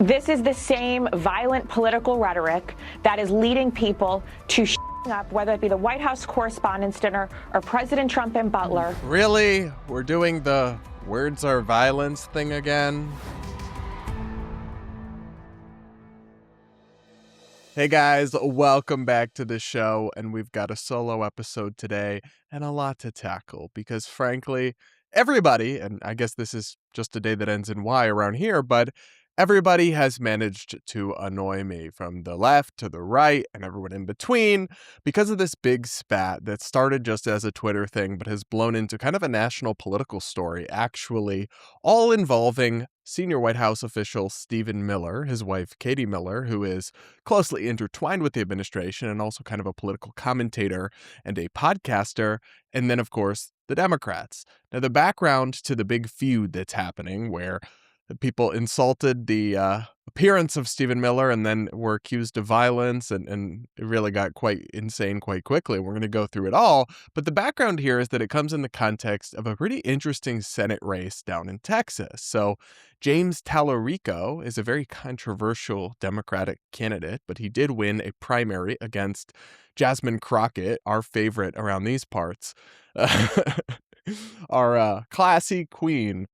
This is the same violent political rhetoric that is leading people to up, whether it be the White House Correspondents' Dinner or President Trump and Butler. Really? We're doing the words are violence thing again? Hey guys, welcome back to the show, and we've got a solo episode today and a lot to tackle because frankly, everybody, and I guess this is just a day that ends in Y around here, but everybody has managed to annoy me from the left to the right and everyone in between because of this big spat that started just as a Twitter thing but has blown into kind of a national political story, actually, all involving senior White House official Stephen Miller, his wife Katie Miller, who is closely intertwined with the administration and also kind of a political commentator and a podcaster, and then, of course, the Democrats. Now, the background to the big feud that's happening, where people insulted the appearance of Stephen Miller and then were accused of violence, and it really got quite insane quite quickly. We're going to go through it all, but the background here is that it comes in the context of a pretty interesting Senate race down in Texas. So James Tallarico is a very controversial Democratic candidate, but he did win a primary against Jasmine Crockett, our favorite around these parts, our classy queen.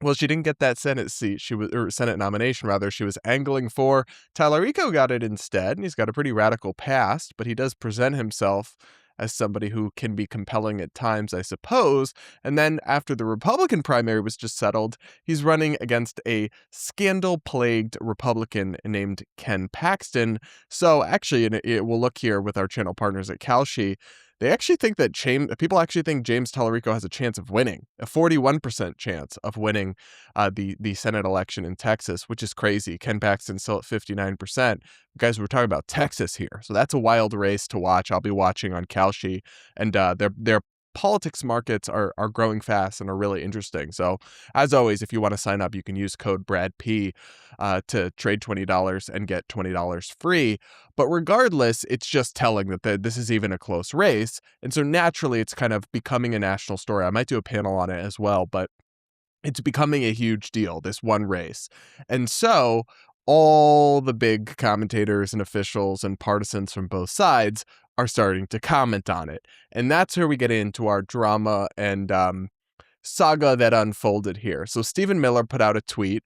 Well, she didn't get that Senate seat. Or Senate nomination, rather. She was angling for. Tallarico got it instead, and he's got a pretty radical past, but he does present himself as somebody who can be compelling at times, I suppose. And then after the Republican primary was just settled, he's running against a scandal-plagued Republican named Ken Paxton. So actually, we'll look here with our channel partners at Kalshi. They actually think that people actually think James Tallarico has a chance of winning, a 41% chance of winning the Senate election in Texas, which is crazy. Ken Paxton's still at 59%. Guys, we're talking about Texas here, so that's a wild race to watch. I'll be watching on Kalshi, and their politics markets are growing fast and are really interesting. So as always, if you want to sign up, you can use code BRADP to trade $20 and get $20 free. But regardless, it's just telling that this is even a close race. And so naturally, it's kind of becoming a national story. I might do a panel on it as well, but it's becoming a huge deal, this one race. And so all the big commentators and officials and partisans from both sides are starting to comment on it. And that's where we get into our drama and saga that unfolded here. So Stephen Miller put out a tweet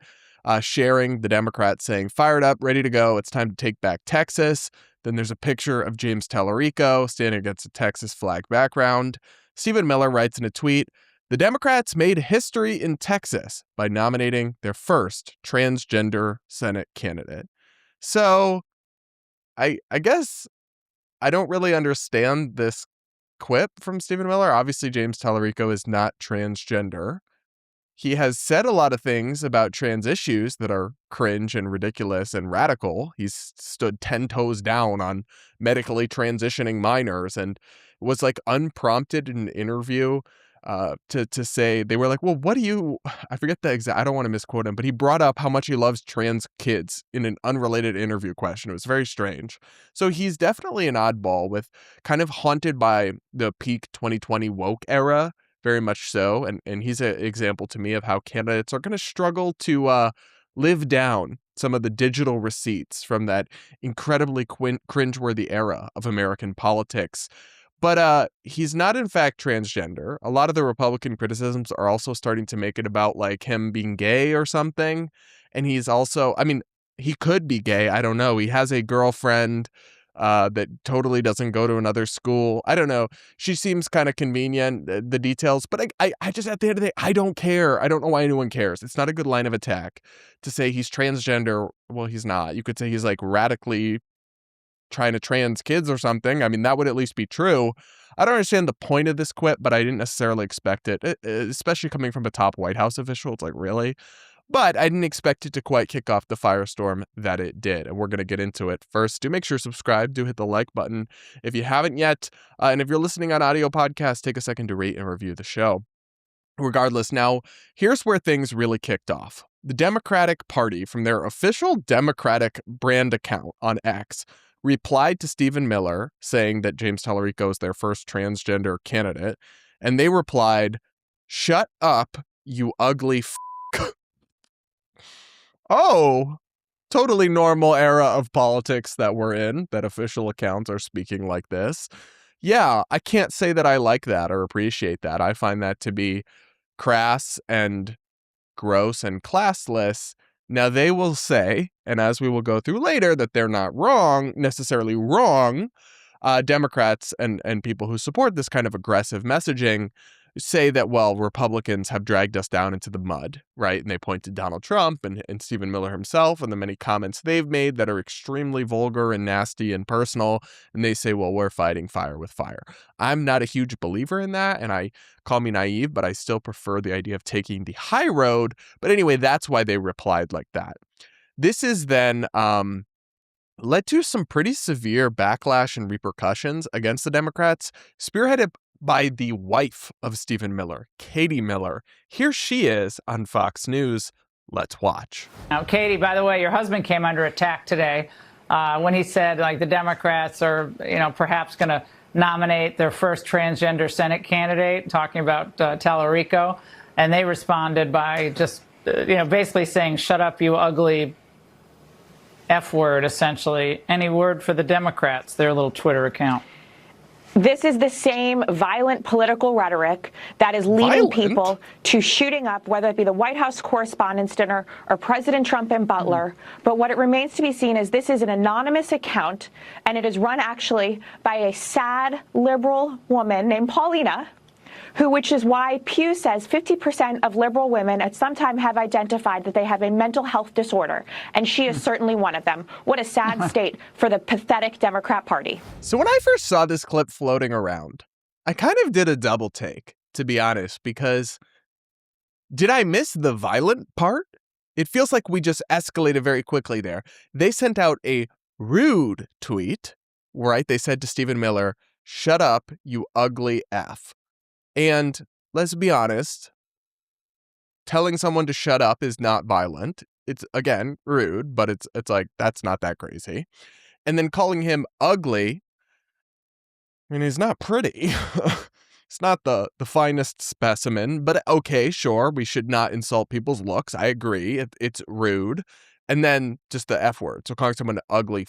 sharing the Democrats saying, "Fired up, ready to go. It's time to take back Texas." Then there's a picture of James Tallarico standing against a Texas flag background. Stephen Miller writes in a tweet, "The Democrats made history in Texas by nominating their first transgender Senate candidate." So I guess I don't really understand this quip from Stephen Miller. Obviously, James Tallarico is not transgender. He has said a lot of things about trans issues that are cringe and ridiculous and radical. He's stood 10 toes down on medically transitioning minors and was like unprompted in an interview to say, they were like, well, what do you, I forget the exact, I don't want to misquote him, but he brought up how much he loves trans kids in an unrelated interview question. It was very strange. So he's definitely an oddball, with kind of haunted by the peak 2020 woke era, very much so. And he's an example to me of how candidates are going to struggle to live down some of the digital receipts from that incredibly cringeworthy era of American politics. But he's not, in fact, transgender. A lot of the Republican criticisms are also starting to make it about, like, him being gay or something. And he's also, I mean, he could be gay. I don't know. He has a girlfriend that totally doesn't go to another school. I don't know. She seems kind of convenient, the details. But I just, at the end of the day, I don't care. I don't know why anyone cares. It's not a good line of attack to say he's transgender. Well, he's not. You could say he's, like, radically trying to trans kids or something. I mean, that would at least be true. I don't understand the point of this quip, but I didn't necessarily expect it, especially coming from a top White House official. It's like, really? But I didn't expect it to quite kick off the firestorm that it did, and we're going to get into it. First, do make sure to subscribe. Do hit the like button if you haven't yet. And if you're listening on audio podcast, take a second to rate and review the show. Regardless, now, here's where things really kicked off. The Democratic Party, from their official Democratic brand account on X, replied to Stephen Miller saying that James Tallarico is their first transgender candidate, and they replied, "Shut up, you ugly f***." Oh, totally normal era of politics that we're in, that official accounts are speaking like this. Yeah, I can't say that I like that or appreciate that. I find that to be crass and gross and classless. Now, they will say, and as we will go through later, that they're not necessarily wrong. Democrats and people who support this kind of aggressive messaging say that, well, Republicans have dragged us down into the mud, right? And they point to Donald Trump and Stephen Miller himself and the many comments they've made that are extremely vulgar and nasty and personal. And they say, well, we're fighting fire with fire. I'm not a huge believer in that, and call me naive, but I still prefer the idea of taking the high road. But anyway, that's why they replied like that. This is then led to some pretty severe backlash and repercussions against the Democrats, spearheaded by the wife of Stephen Miller, Katie Miller. Here she is on Fox News. Let's watch. Now, Katie, by the way, your husband came under attack today when he said, like, the Democrats are, perhaps going to nominate their first transgender Senate candidate, talking about Tallarico. And they responded by just, basically saying, shut up, you ugly F word, essentially. Any word for the Democrats, their little Twitter account? This is the same violent political rhetoric that is leading people to shooting up, whether it be the White House Correspondents' Dinner or President Trump and Butler. But what it remains to be seen is this is an anonymous account, and it is run actually by a sad liberal woman named Paulina, which is why Pew says 50% of liberal women at some time have identified that they have a mental health disorder, and she is certainly one of them. What a sad state for the pathetic Democrat Party. So when I first saw this clip floating around, I kind of did a double take, to be honest, because did I miss the violent part? It feels like we just escalated very quickly there. They sent out a rude tweet, right? They said to Stephen Miller, shut up, you ugly F. And let's be honest, telling someone to shut up is not violent. It's, again, rude, but it's like, that's not that crazy. And then calling him ugly, I mean, he's not pretty. It's not the finest specimen, but okay, sure, we should not insult people's looks. I agree. It's rude. And then just the F word. So calling someone ugly,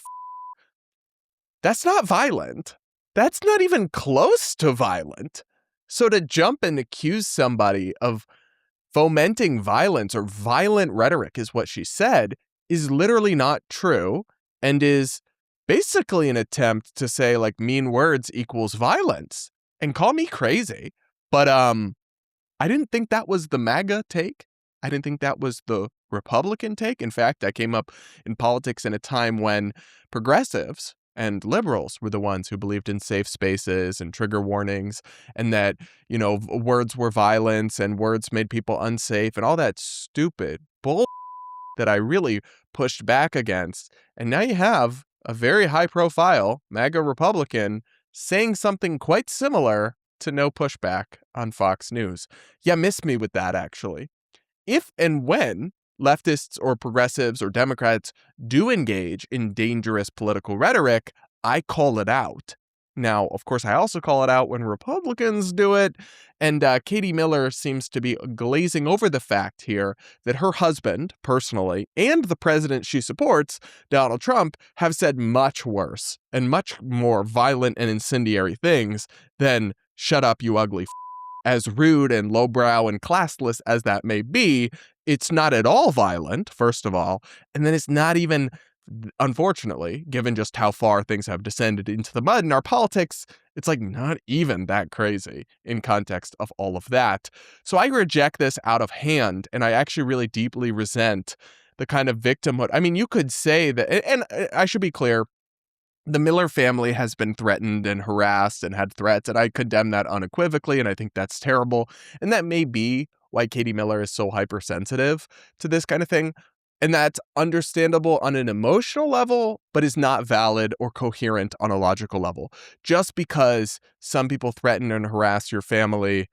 that's not violent. That's not even close to violent. So to jump and accuse somebody of fomenting violence or violent rhetoric is what she said is literally not true and is basically an attempt to say like mean words equals violence and call me crazy. But I didn't think that was the MAGA take. I didn't think that was the Republican take. In fact, I came up in politics in a time when progressives and liberals were the ones who believed in safe spaces and trigger warnings and that, words were violence and words made people unsafe and all that stupid bull that I really pushed back against. And now you have a very high profile MAGA Republican saying something quite similar to no pushback on Fox News. Yeah, missed me with that, actually. If and when leftists or progressives or Democrats do engage in dangerous political rhetoric, I call it out. Now, of course, I also call it out when Republicans do it. And Katie Miller seems to be glazing over the fact here that her husband, personally, and the president she supports, Donald Trump, have said much worse and much more violent and incendiary things than shut up, you ugly f. As rude and lowbrow and classless as that may be, it's not at all violent, first of all. And then it's not even, unfortunately, given just how far things have descended into the mud in our politics, it's like not even that crazy in context of all of that. So I reject this out of hand, and I actually really deeply resent the kind of victimhood. I mean, you could say that, and I should be clear, the Miller family has been threatened and harassed and had threats, and I condemn that unequivocally, and I think that's terrible. And that may be why Katie Miller is so hypersensitive to this kind of thing. And that's understandable on an emotional level, but is not valid or coherent on a logical level. Just because some people threaten and harass your family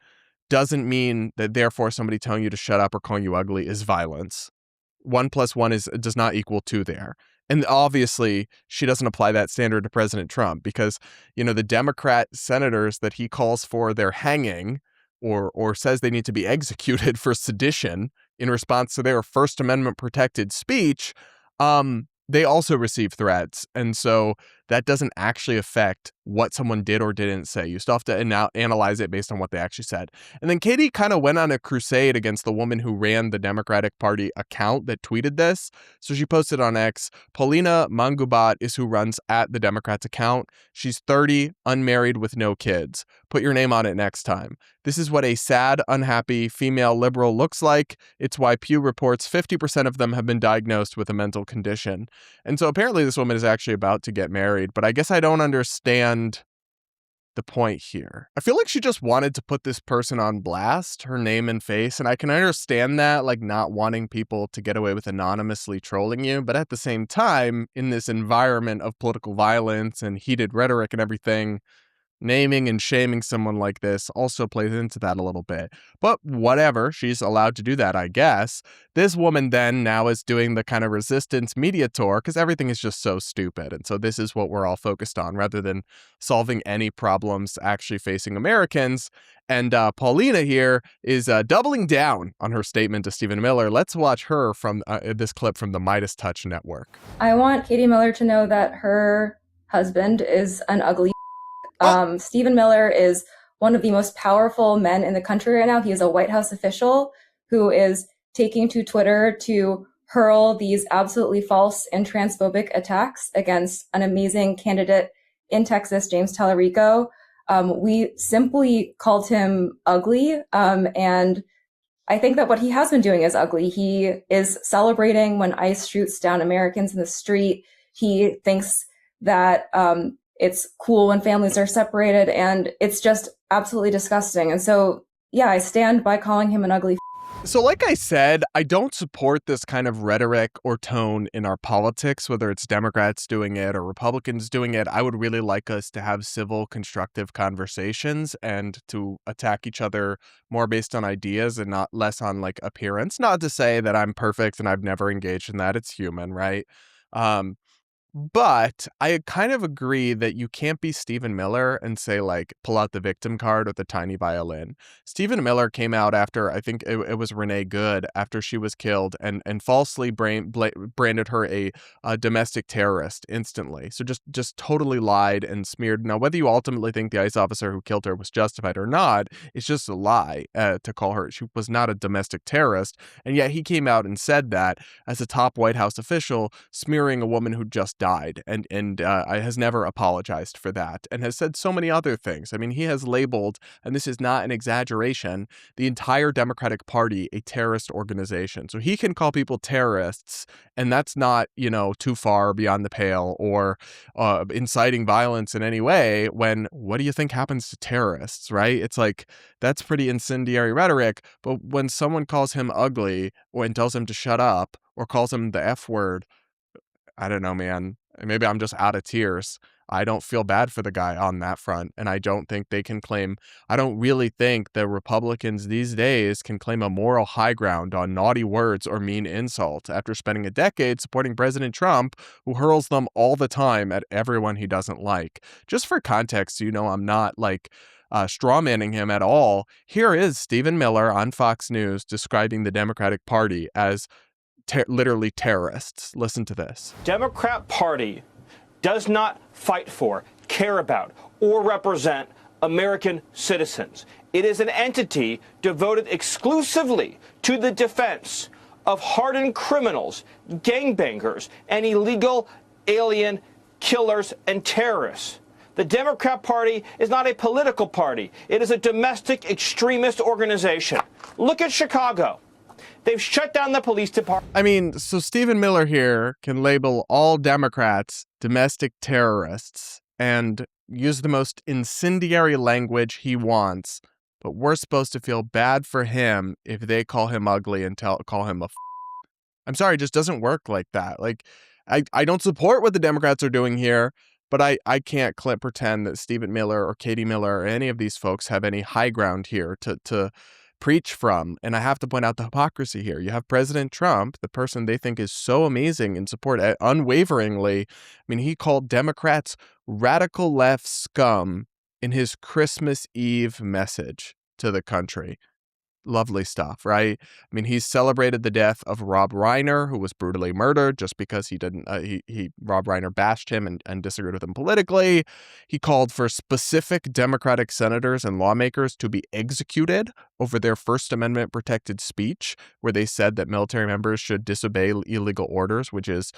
doesn't mean that therefore somebody telling you to shut up or calling you ugly is violence. 1 + 1 does not equal 2 there. And obviously, she doesn't apply that standard to President Trump because, the Democrat senators that he calls for their hanging or says they need to be executed for sedition in response to their First Amendment protected speech, they also receive threats. And so that doesn't actually affect what someone did or didn't say. You still have to analyze it based on what they actually said. And then Katie kind of went on a crusade against the woman who ran the Democratic Party account that tweeted this. So she posted on X, Paulina Mangubat is who runs at the Democrats account. She's 30, unmarried with no kids. Put your name on it next time. This is what a sad, unhappy female liberal looks like. It's why Pew reports 50% of them have been diagnosed with a mental condition. And so apparently this woman is actually about to get married, but I guess I don't understand the point here. I feel like she just wanted to put this person on blast, her name and face, and I can understand that, like not wanting people to get away with anonymously trolling you, but at the same time, in this environment of political violence and heated rhetoric and everything, naming and shaming someone like this also plays into that a little bit. But whatever, she's allowed to do that, I guess. This woman then now is doing the kind of resistance media tour because everything is just so stupid. And so this is what we're all focused on rather than solving any problems actually facing Americans. And Paulina here is doubling down on her statement to Stephen Miller. Let's watch her from this clip from the Midas Touch Network. I want Katie Miller to know that her husband is an ugly. Stephen Miller is one of the most powerful men in the country right now. He is a White House official who is taking to Twitter to hurl these absolutely false and transphobic attacks against an amazing candidate in Texas, James Tallarico. We simply called him ugly. And I think that what he has been doing is ugly. He is celebrating when ICE shoots down Americans in the street. He thinks that it's cool when families are separated, and it's just absolutely disgusting. And so, yeah, I stand by calling him an ugly. So like I said, I don't support this kind of rhetoric or tone in our politics, whether it's Democrats doing it or Republicans doing it. I would really like us to have civil, constructive conversations and to attack each other more based on ideas and not less on like appearance. Not to say that I'm perfect and I've never engaged in that. It's human, right? But I kind of agree that you can't be Stephen Miller and say, like, pull out the victim card with the tiny violin. Stephen Miller came out after, I think it was Renee Good, after she was killed and falsely branded her a domestic terrorist instantly. So just totally lied and smeared. Now, whether you ultimately think the ICE officer who killed her was justified or not, it's just a lie to call her. She was not a domestic terrorist. And yet he came out and said that as a top White House official, smearing a woman who just died and has never apologized for that and has said so many other things. I mean, he has labeled, and this is not an exaggeration, the entire Democratic Party a terrorist organization. So he can call people terrorists, and that's not, too far beyond the pale or inciting violence in any way when what do you think happens to terrorists, right? It's like, that's pretty incendiary rhetoric. But when someone calls him ugly and tells him to shut up or calls him the F word, I don't know, man. Maybe I'm just out of tears. I don't feel bad for the guy on that front. And I don't think they can claim, I don't really think that Republicans these days can claim a moral high ground on naughty words or mean insults after spending a decade supporting President Trump, who hurls them all the time at everyone he doesn't like. Just for context, I'm not like strawmanning him at all. Here is Stephen Miller on Fox News describing the Democratic Party as literally terrorists. Listen to this. Democrat Party does not fight for, care about, or represent American citizens. It is an entity devoted exclusively to the defense of hardened criminals, gangbangers, and illegal alien killers and terrorists. The Democrat Party is not a political party. It is a domestic extremist organization. Look at Chicago. They've shut down the police department. I mean, so Stephen Miller here can label all Democrats domestic terrorists and use the most incendiary language he wants, but we're supposed to feel bad for him if they call him ugly and call him I'm sorry, it just doesn't work like that. Like, I don't support what the Democrats are doing here, but I can't pretend that Stephen Miller or Katie Miller or any of these folks have any high ground here to preach from. And I have to point out the hypocrisy here. You have President Trump, the person they think is so amazing and support unwaveringly. I mean, he called Democrats radical left scum in his Christmas Eve message to the country. lovely stuff, right? I mean, he celebrated the death of Rob Reiner, who was brutally murdered just because he didn't, Rob Reiner bashed him and disagreed with him politically. He called for specific Democratic senators and lawmakers to be executed over their First Amendment protected speech, where they said that military members should disobey illegal orders, which is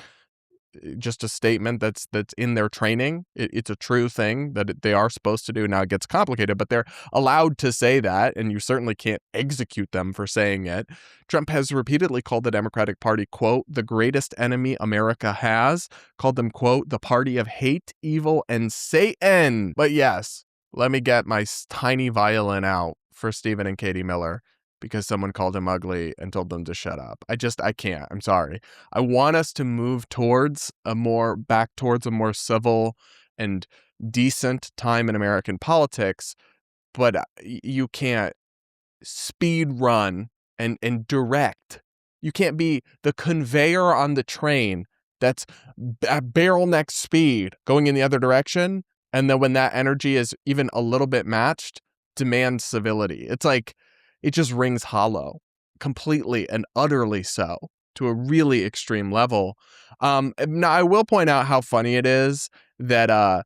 just a statement that's in their training. It's a true thing that they are supposed to do. Now it gets complicated, but they're allowed to say that, and you certainly can't execute them for saying it. Trump has repeatedly called the Democratic Party, quote, the greatest enemy America has, called them, quote, the party of hate, evil, and Satan. But yes, let me get my tiny violin out for Stephen and Katie Miller, because someone called him ugly and told them to shut up. I can't. I'm sorry. I want us to move back towards a more civil and decent time in American politics, but you can't speed run and direct. You can't be the conveyor on the train that's at barrel neck speed going in the other direction, and then when that energy is even a little bit matched, demand civility. It's like, it just rings hollow, completely and utterly so, to a really extreme level. Now, I will point out how funny it is that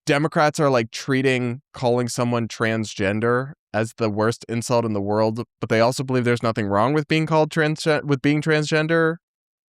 Democrats are like treating calling someone transgender as the worst insult in the world, but they also believe there's nothing wrong with being called transgender.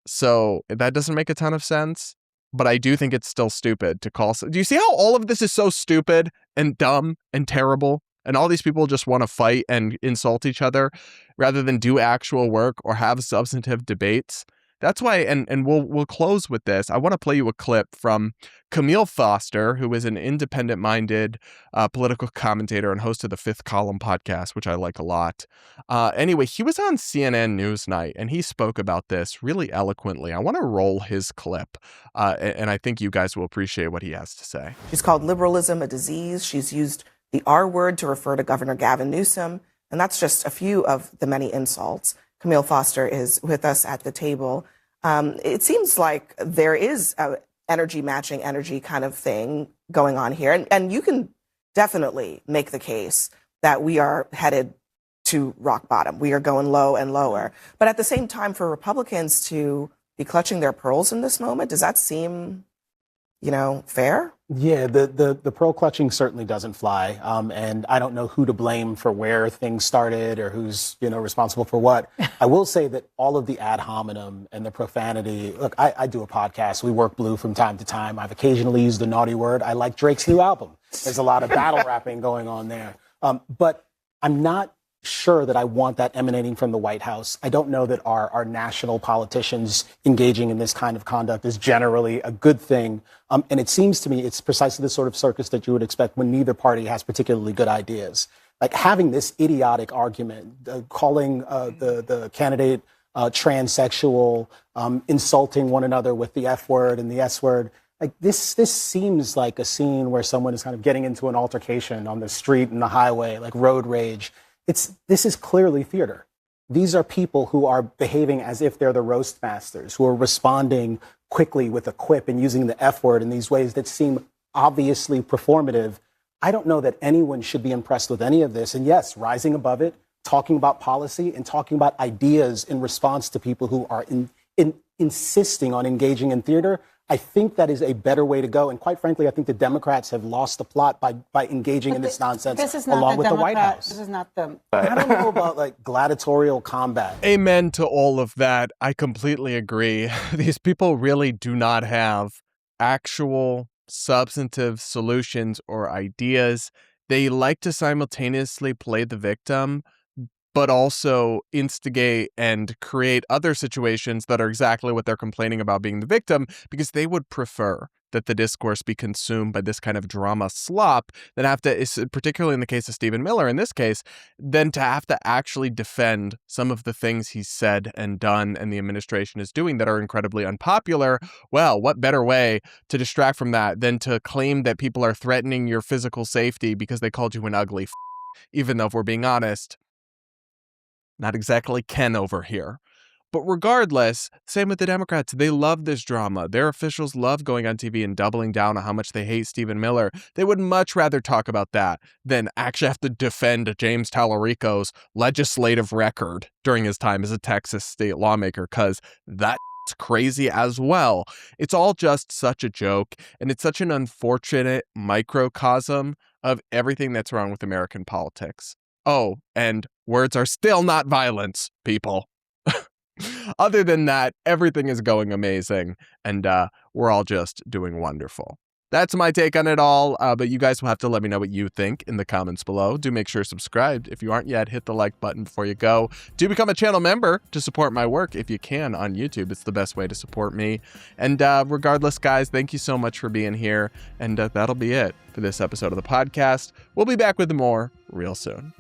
So that doesn't make a ton of sense. But I do think it's still stupid to call. Do you see how all of this is so stupid and dumb and terrible? And all these people just want to fight and insult each other rather than do actual work or have substantive debates. That's why, and we'll close with this. I want to play you a clip from Kmele Foster, who is an independent-minded political commentator and host of the Fifth Column podcast, which I like a lot. Anyway, he was on CNN Newsnight, and he spoke about this really eloquently. I want to roll his clip, and I think you guys will appreciate what he has to say. She's called liberalism a disease. She's used the R word to refer to Governor Gavin Newsom, and that's just a few of the many insults. Kmele Foster is with us at the table. It seems like there is a energy matching energy kind of thing going on here, and you can definitely make the case that we are headed to rock bottom. We are going low and lower. But at the same time, for Republicans to be clutching their pearls in this moment, does that seem, fair? Yeah, the pearl clutching certainly doesn't fly. And I don't know who to blame for where things started or who's, responsible for what. I will say that all of the ad hominem and the profanity, look, I do a podcast. We work blue from time to time. I've occasionally used the naughty word. I like Drake's new album. There's a lot of battle rapping going on there. But I'm not sure that I want that emanating from the White House. I don't know that our national politicians engaging in this kind of conduct is generally a good thing. And it seems to me it's precisely the sort of circus that you would expect when neither party has particularly good ideas. Like having this idiotic argument, calling the candidate transsexual, insulting one another with the F word and the S word. Like this seems like a scene where someone is kind of getting into an altercation on the street and the highway, like road rage. This is clearly theater. These are people who are behaving as if they're the roast masters, who are responding quickly with a quip and using the F word in these ways that seem obviously performative. I don't know that anyone should be impressed with any of this. And yes, rising above it, talking about policy and talking about ideas in response to people who are insisting on engaging in theater. I think that is a better way to go. And quite frankly, I think the Democrats have lost the plot by engaging in this nonsense along with the White House. This is not the... I don't know about like gladiatorial combat. Amen to all of that. I completely agree. These people really do not have actual substantive solutions or ideas. They like to simultaneously play the victim, but also instigate and create other situations that are exactly what they're complaining about being the victim, because they would prefer that the discourse be consumed by this kind of drama slop than have to, particularly in the case of Stephen Miller, in this case, than to have to actually defend some of the things he's said and done and the administration is doing that are incredibly unpopular. Well, what better way to distract from that than to claim that people are threatening your physical safety because they called you an ugly even though, if we're being honest, not exactly Ken over here. But regardless, same with the Democrats. They love this drama. Their officials love going on TV and doubling down on how much they hate Stephen Miller. They would much rather talk about that than actually have to defend James Tallarico's legislative record during his time as a Texas state lawmaker, because that's crazy as well. It's all just such a joke, and it's such an unfortunate microcosm of everything that's wrong with American politics. Oh, and words are still not violence, people. Other than that, everything is going amazing, and we're all just doing wonderful. That's my take on it all, but you guys will have to let me know what you think in the comments below. Do make sure you're subscribed. If you aren't yet, hit the like button before you go. Do become a channel member to support my work if you can on YouTube. It's the best way to support me. And regardless, guys, thank you so much for being here, and that'll be it for this episode of the podcast. We'll be back with more real soon.